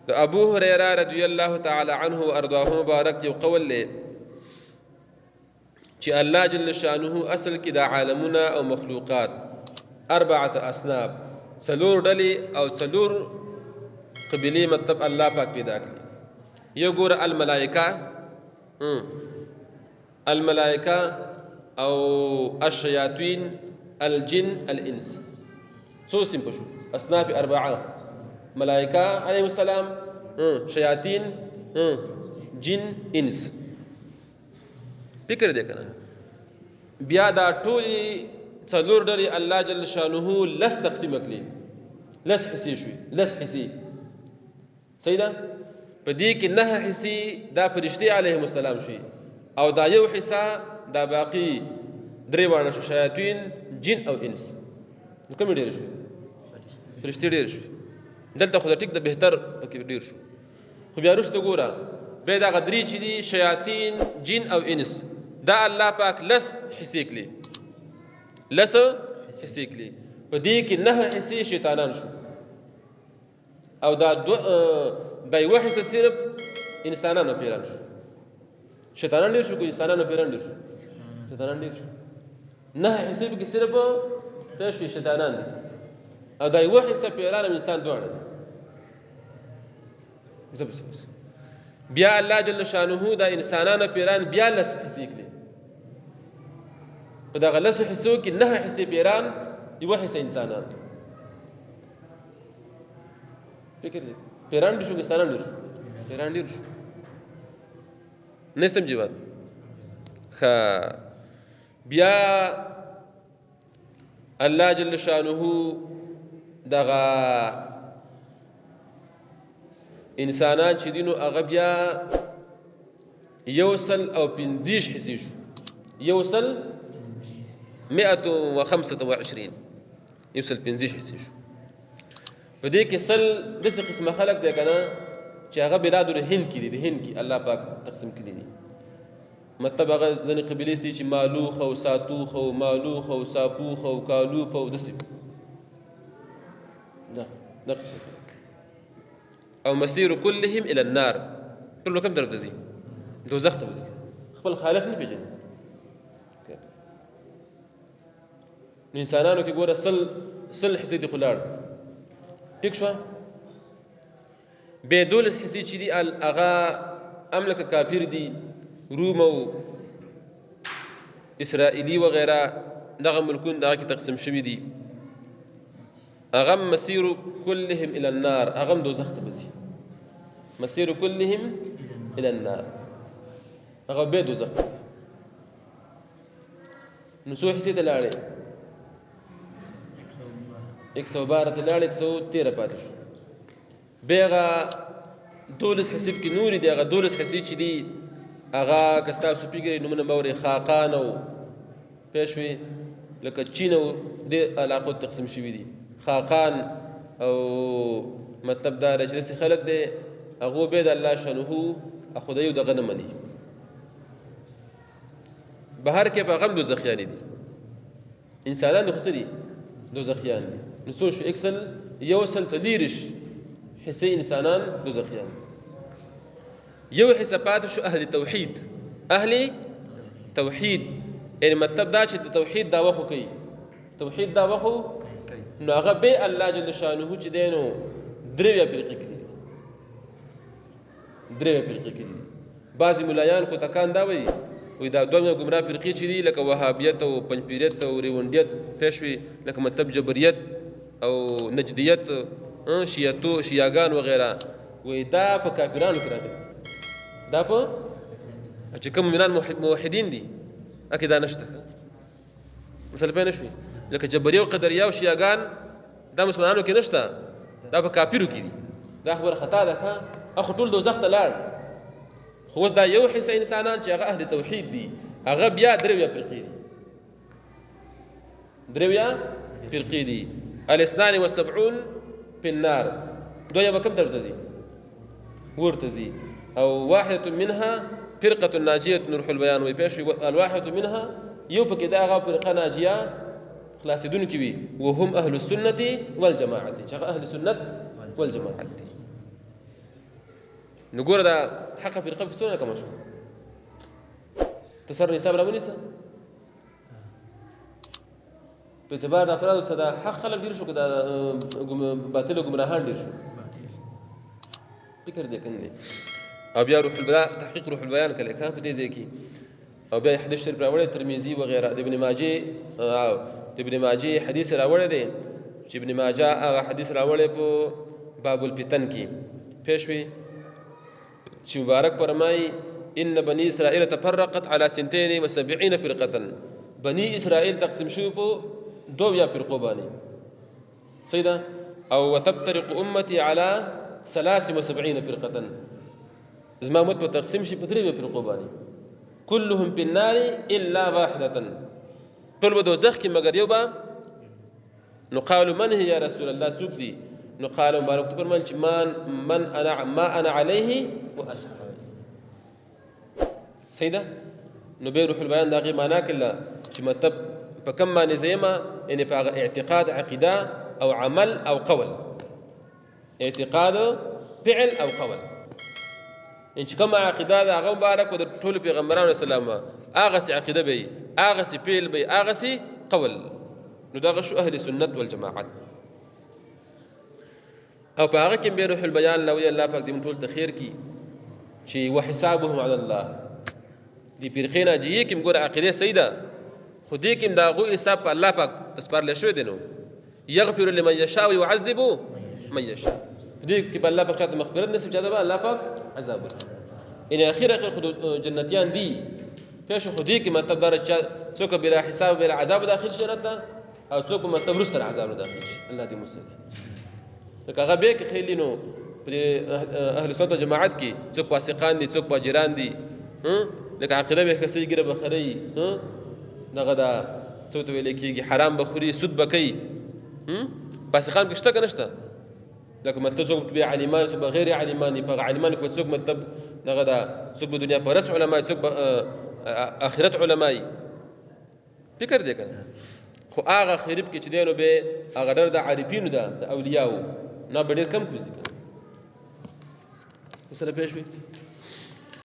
ابو هريره رضی الله تعالی عنه وارضاه مبارک یو قول له چې الله جل شانه اصل کې د عالمونه او مخلوقات اربعه اصناف څلور ډلې او څلور قبيله مطلب الله پاک پیدا کړي یو ګور الملائکه او الشیاطین الجن الانس څو سیم پښو اصناف اربعه ملائکه علیهم السلام شیاطین جن انس فکر دې کنه بیا دا ټول څلور ډلې الله جل شانه لس تقسیم کړي لس حصے شوي لس حصے صحیح ده په دې کې نه حصے دا فرشتي علیهم السلام شوي او دا یو حصہ دا باقی درې وانه شیاطین جن او انس نو کوم ډیر شوي فرشتي ډیر شوي دلته خو ټیک د بهتر پکې ډیر شو خو بیا وروسته ګوره بیا دا غدري چې دي شیاطین جن او انس دا الله پاک لس حصے کړي لس حصے کړي په دې کې نه حصے شیطانان شو او دا یو حصہ صرف انسانانو پیران شو شیطانان ډیر شو کو انسانانو پیران ډیر شو شیطانان ډیر شو نه حصے کې صرف پېښ شیطانان دي او دا یو حصہ پیران انسان دواړه دي زبس بیا الله جل شانه دا انسانانو پیران بیا لس حصے کړي په دغه لس حصو کې نه حصے پیران یو حصہ انسانان فکر دې پیران دي شو انسانان دي پیران دي شو نستم جواب بیا الله جل شانه دغه انسانان چې دینو هغه بیا یوصل او 50 حصے شو یوصل 125 یوصل 50 حصے شو په دې کې سل دغه قسمه خلق دی کنه چې هغه بلاد الهند کې دي د هند کې الله پاک تقسیم کړي دي مطلب هغه ځنې قبیلې چې مالوخ او ساتوخ او مالوخ او ساپوخ او کالوپ او دسي دا قسم او مسير كلهم الى النار كله كم درجه زي دوزخ ته وځي خپل خالق نه پیژني انسانانو کې ګوره سل حصې دي خلاړ ټیک شو به دولس حصې چې دي اغا املک کافر دي روم او اسرائیلی وغیرہ دغه ملکون دغه کې تقسیم شوي دي اغم مسير كلهم الى النار اغم دوزخ ته وځي مسير كلهم الى النار هغه به دوزخ ته نو څو حصې ته لاړې 112 ته لاړې 113 پاتې شو بیغه دولس حساب کې نوري دی هغه دولس حساب چې دی هغه کستا سپیګری نومونه موري خاقان او پېښوي لکه چین او د علاقو تقسیم شوی دي خاقان او مطلب دا چې خلک دی هغه به د الله شانه خدای دغه نه مني بهر کې پیغام دوزخیان دي انسانان خو څه دي دوزخیان دي نو څو شو اکسل یو سلسلیرش حصے انسانان دوزخیان یو حصہ پات شو اهل توحید اهل توحید یعنی مطلب دا چې توحید داوا خو کوي توحید داوا خو نو هغه به الله جل شانه چې دینو درویا فرقه کوي درویا فرقه کوي بعضی ملایان کو تکان دا وي وې دا دوه ګمراه فرقې چې دي لکه وهابیت او پنځپیریت او ریوندیت پېښوي لکه مطلب جبریت او نجدیت شیعاګان وغیرہ وې دا په کافرانو کې راغلي دا په چې کوم مؤمنان موحدین دي اکه دا نشته مثلا په نشوي لکه جبریه او قدریه او شیعاګان دا مسلمانانو کې نشته دا په کافرو کې دي دا خبره خطا ده اخو ټول دوزخ ته لاړ خو دا یو حصہ انسانان چې هغه اهل توحید دي هغه بیا درویا فرقې دي درویا فرقې دي الاثنان والسبعون في النار دوی به کوم درته دي ورته دي او واحده منها فرقه ناجيه نروح البيان وي فيش الواحد منها یو پکې دا هغه فرقه ناجيه خلاصیدون کی وي وهم اهل السنه والجماعه چې هغه اهل السنت والجماعه دي نو ګوره دا حقه فرقه پکې څونه کمه شوه ته سر نصاب راونیسه په اعتبار د افرادو سره د حق خلک ډېر شو که د باطل او ګمراهان ډېر شو فکر دې کنه او بیا روح البيان تحقیق روح البيان کله کا په دې ځای کې او بیا حدیث شریف راوړی ترمذی وغیرہ د ابن ماجه حدیث راوړی دی چې ابن ماجه هغه حدیث راوړی په باب الفتن کې پېښوي چې مبارک فرمایي ان بني اسرائيل تفرقت على 72 فرقه بني اسرائيل تقسیم شو په دوه فرقو باندې سیدا او وتفترق امتي على 73 فرقه زما امت په تقسیم شي په درې فرقو باندې كلهم في النار الا واحده ټول به دوزخ کې مگر یو به نو قالوا من هي يا رسول الله سوق دي نو قال مبارک فرمایل چې من انا ما انا عليه واصحابي سیدا نو به روح البيان دغه معنا کله چې مطلب په کوم باندې زېما یعنی په اعتقاد عقیده او عمل او قول اعتقاد فعل او قول ان چې کوم عقیده دا هغه مبارک او د ټول پیغمبرانو اسلام هغه سي عقیده به هغه سي فعل به هغه سي قول نو دغه شو اهل سنت والجماعت او په هغه کې به روح البيان لوی الله پاک دې ټول تخیر کی چې وحسابهم على الله دې فرقینا جې کوم ګور عقیده سیده خو دې کوم دا غو حساب په الله پاک تسپارل شوی دی نو یغفر لمن یشاء ويعذب من یشاء دې کې په الله پاک چاته مغفرت نصیب چاته به الله پاک عذاب ان اخر خود جنتیان دي پېښ خو دې کې مطلب دا چې څوک بلا حساب بلا عذاب داخل شي راته او څوک مطلب رسل عذاب داخل شي الله دې مسدي لکه هغه به کې خېلینو په اهل سنت جماعت کې څوک فاسقان دي څوک فاجران دي لکه عقیده به کسي ګره بخري دغه دا څه ته ویل کېږي حرام بخوري سود بکي فاسقان کې شته کنه شته لکه مطلب څوک به عالمان څوک غیر عالمان په عالمان کې څوک مطلب دغه دا څوک په دنیا پرس علماء څوک اخرت علماء فکر دې کنه خو هغه خریب کې چې دینو به هغه ډېر د عارفینو ده د اولیاءو نه به ډېر کم کوزي کنه وسره پېښوي